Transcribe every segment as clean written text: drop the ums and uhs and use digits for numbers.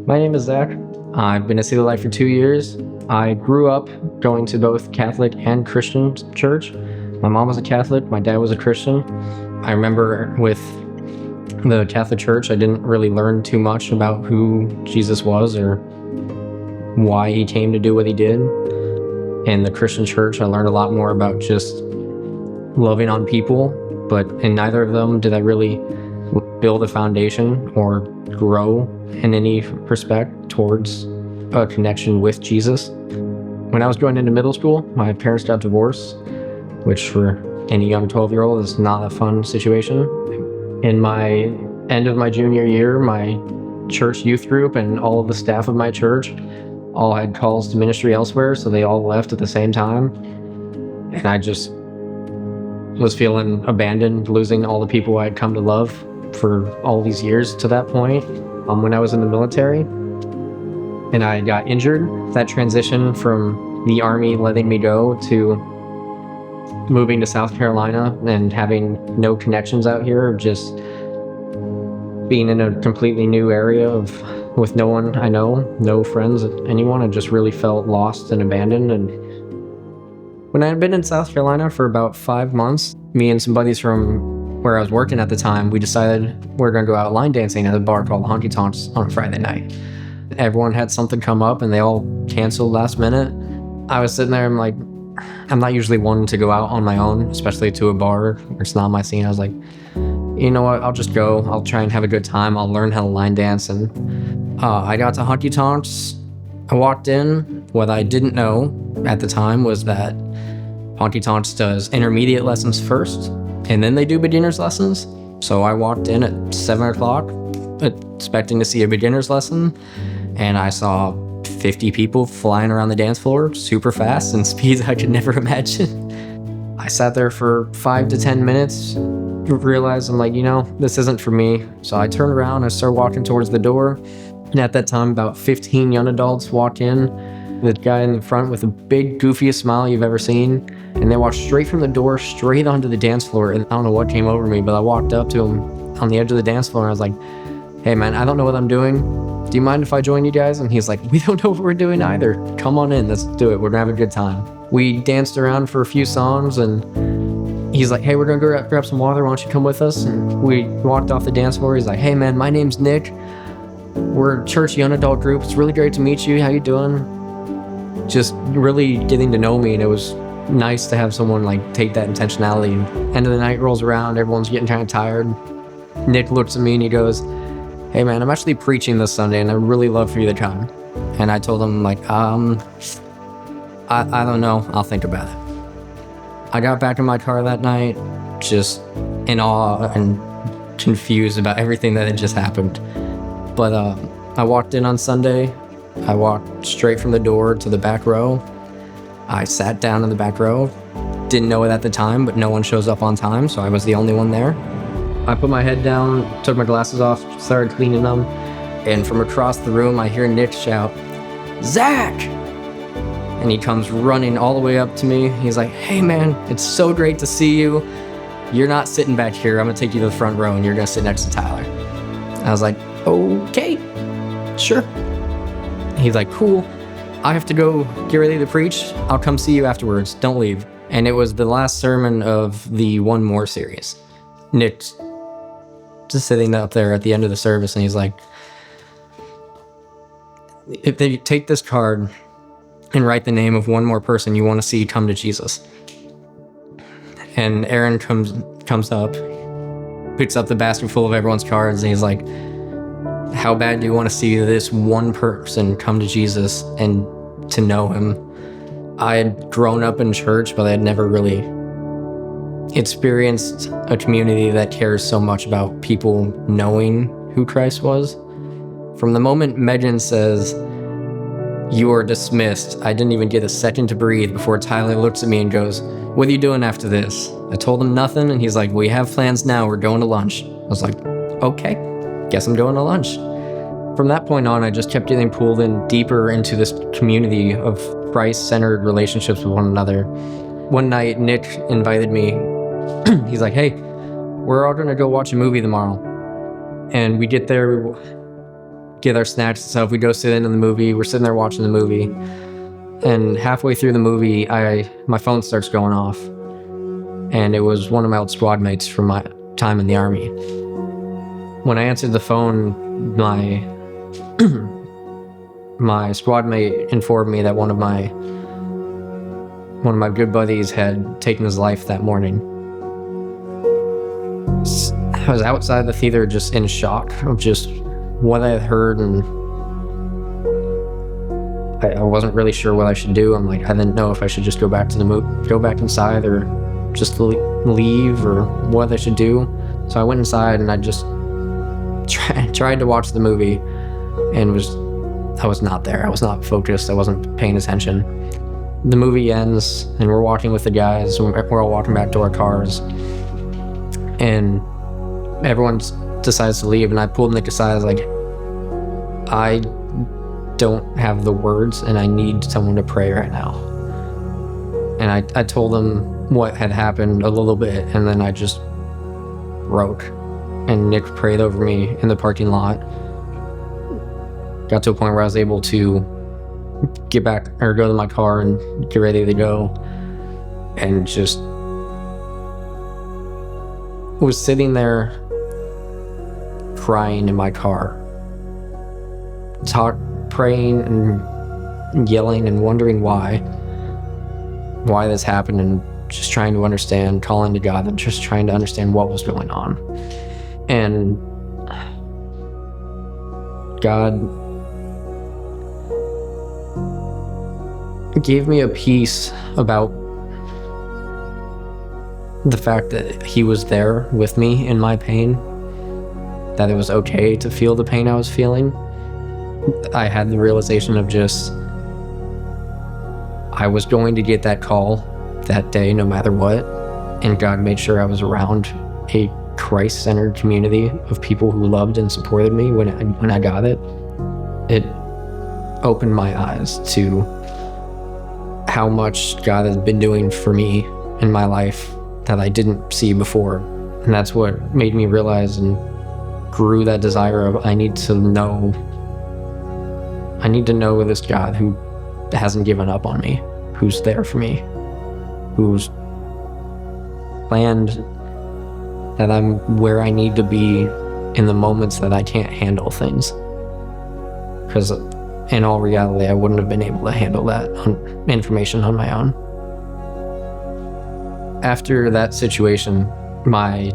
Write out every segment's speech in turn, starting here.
My name is Zach. I've been a City Life for 2 years. I grew up going to both Catholic and Christian church. My mom was a Catholic, my dad was a Christian. I remember with the Catholic Church, I didn't really learn too much about who Jesus was or why he came to do what he did. In the Christian church, I learned a lot more about just loving on people, but in neither of them did I really build a foundation or grow in any respect towards a connection with Jesus. When I was going into middle school, my parents got divorced, which for any young 12-year-old is not a fun situation. In my end of my junior year, my church youth group and all of the staff of my church all had calls to ministry elsewhere, so they all left at the same time. And I just was feeling abandoned, losing all the people I had come to love for all these years to that point. When I was in the military and I got injured, that transition from the Army letting me go to moving to South Carolina and having no connections out here, just being in a completely new area with no one I know, no friends, anyone, I just really felt lost and abandoned. And when I had been in South Carolina for about 5 months, me and some buddies from where I was working at the time, we decided we're going to go out line dancing at a bar called Honky Tonks on a Friday night. Everyone had something come up and they all canceled last minute. I was sitting there, I'm like, I'm not usually one to go out on my own, especially to a bar. It's not my scene. I was like, you know what, I'll just go. I'll try and have a good time. I'll learn how to line dance. And I got to Honky Tonks. I walked in. What I didn't know at the time was that Honky Tonks does intermediate lessons first, and then they do beginner's lessons. So I walked in at 7 o'clock expecting to see a beginner's lesson, and I saw 50 people flying around the dance floor super fast and speeds I could never imagine. I sat there for 5 to 10 minutes, realized I'm like, this isn't for me. So I turned around and started walking towards the door. And at that time, about 15 young adults walked in. The guy in the front with the big, goofiest smile you've ever seen. And they walked straight from the door, straight onto the dance floor. And I don't know what came over me, but I walked up to him on the edge of the dance floor and I was like, hey man, I don't know what I'm doing. Do you mind if I join you guys? And he's like, we don't know what we're doing either. Come on in, let's do it. We're gonna have a good time. We danced around for a few songs and he's like, hey, we're gonna go grab some water. Why don't you come with us? And we walked off the dance floor. He's like, hey man, my name's Nick. We're a church young adult group. It's really great to meet you. How you doing? Just really getting to know me. And it was nice to have someone like take that intentionality. End of the night rolls around. Everyone's getting kind of tired. Nick looks at me and he goes, hey man, I'm actually preaching this Sunday and I'd really love for you to come. And I told him like, I don't know. I'll think about it. I got back in my car that night, just in awe and confused about everything that had just happened. But I walked in on Sunday. I walked straight from the door to the back row. I sat down in the back row. Didn't know it at the time, but no one shows up on time, so I was the only one there. I put my head down, took my glasses off, started cleaning them, and from across the room I hear Nick shout, Zach! And he comes running all the way up to me. He's like, hey man, it's so great to see you. You're not sitting back here. I'm gonna take you to the front row and you're gonna sit next to Tyler. I was like, okay, sure. He's like, cool. I have to go get ready to preach. I'll come see you afterwards. Don't leave. And it was the last sermon of the One More series. Nick's just sitting up there at the end of the service and he's like, if they take this card and write the name of one more person you want to see come to Jesus. And Aaron comes up, picks up the basket full of everyone's cards, and he's like, how bad do you want to see this one person come to Jesus and to know him? I had grown up in church, but I had never really experienced a community that cares so much about people knowing who Christ was. From the moment Megan says, you are dismissed, I didn't even get a second to breathe before Tyler looks at me and goes, what are you doing after this? I told him nothing, and he's like, we have plans now, we're going to lunch. I was like, okay, guess I'm going to lunch. From that point on, I just kept getting pulled in deeper into this community of Christ-centered relationships with one another. One night, Nick invited me. He's like, hey, we're all going to go watch a movie tomorrow. And we get there, we get our snacks and stuff. We go sit in the movie. We're sitting there watching the movie. And halfway through the movie, my phone starts going off. And it was one of my old squad mates from my time in the Army. When I answered the phone, my squad mate informed me that one of my good buddies had taken his life that morning. I was outside the theater just in shock of just what I had heard, and I wasn't really sure what I should do. I didn't know if I should just go back inside, or just leave, or what I should do. So I went inside and I just tried to watch the movie, and I was not there. I was not focused. I wasn't paying attention. The movie ends, and we're walking with the guys, and we're all walking back to our cars, and everyone decides to leave, and I pulled Nick aside. I was like, I don't have the words, and I need someone to pray right now. And I told him what had happened a little bit, and then I just broke. And Nick prayed over me in the parking lot. Got to a point where I was able to get back, or go to my car and get ready to go, and just was sitting there crying in my car, praying and yelling and wondering why this happened, and just trying to understand, calling to God, and just trying to understand what was going on. And God gave me a peace about the fact that He was there with me in my pain, that it was okay to feel the pain I was feeling. I had the realization of just, I was going to get that call that day no matter what, and God made sure I was around a Christ-centered community of people who loved and supported me when I got it. It opened my eyes to how much God has been doing for me in my life that I didn't see before. And that's what made me realize and grew that desire of, I need to know this God who hasn't given up on me, who's there for me, who's planned that I'm where I need to be in the moments that I can't handle things. Because in all reality, I wouldn't have been able to handle that information on my own. After that situation, my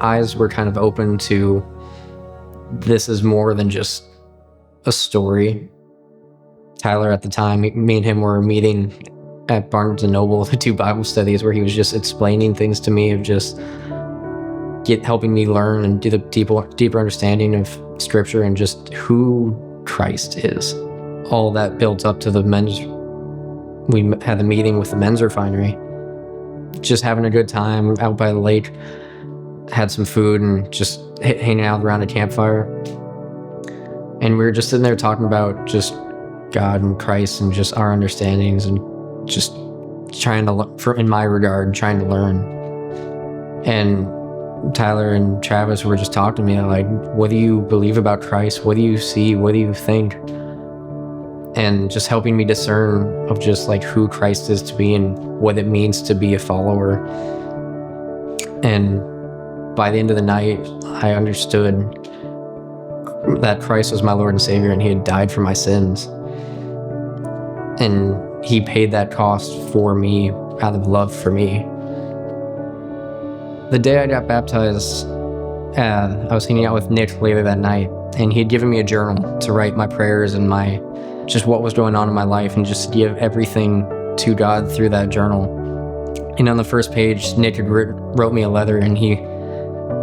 eyes were kind of open to, this is more than just a story. Tyler, at the time, me and him were meeting at Barnes & Noble, the 2 Bible studies, where he was just explaining things to me, of just helping me learn and do the deeper understanding of Scripture and just who Christ is. All that built up to we had a meeting with the men's refinery, just having a good time out by the lake, had some food and just hanging out around a campfire. And we were just sitting there talking about just God and Christ and just our understandings, and just trying to, in my regard, trying to learn. And Tyler and Travis were just talking to me like, what do you believe about Christ? What do you see? What do you think? And just helping me discern of just like who Christ is to me and what it means to be a follower. And by the end of the night, I understood that Christ was my Lord and Savior, and He had died for my sins. And He paid that cost for me out of love for me. The day I got baptized, I was hanging out with Nick later that night, and he had given me a journal to write my prayers and just what was going on in my life, and just give everything to God through that journal. And on the first page, Nick had wrote me a letter, and he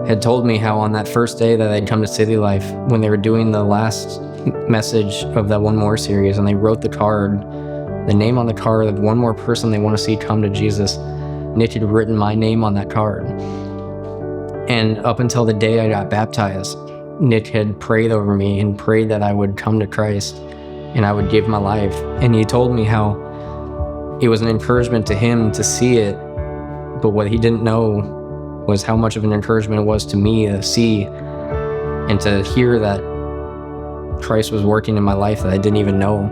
had told me how on that first day that I'd come to City Life, when they were doing the last message of that One More series, and they wrote the name on the card of one more person they want to see come to Jesus, Nick had written my name on that card. And up until the day I got baptized, Nick had prayed over me and prayed that I would come to Christ and I would give my life. And he told me how it was an encouragement to him to see it, but what he didn't know was how much of an encouragement it was to me to see And to hear that Christ was working in my life that I didn't even know,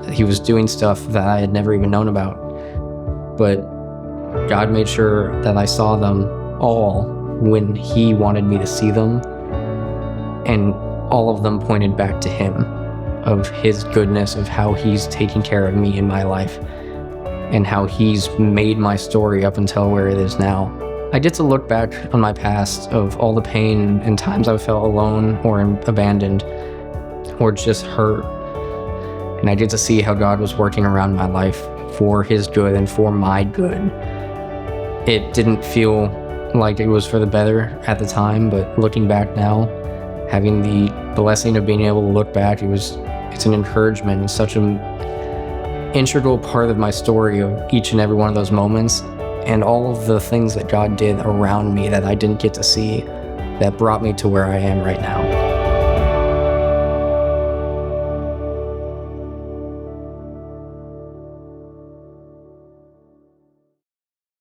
that he was doing stuff that I had never even known about. But God made sure that I saw them all when he wanted me to see them. And all of them pointed back to him, of his goodness, of how he's taking care of me in my life, and how he's made my story up until where it is now. I get to look back on my past of all the pain and times I felt alone or abandoned or just hurt. And I get to see how God was working around my life for his good and for my good. It didn't feel like it was for the better at the time, but looking back now, having the blessing of being able to look back, it's an encouragement and such an integral part of my story of each and every one of those moments, and all of the things that God did around me that I didn't get to see that brought me to where I am right now.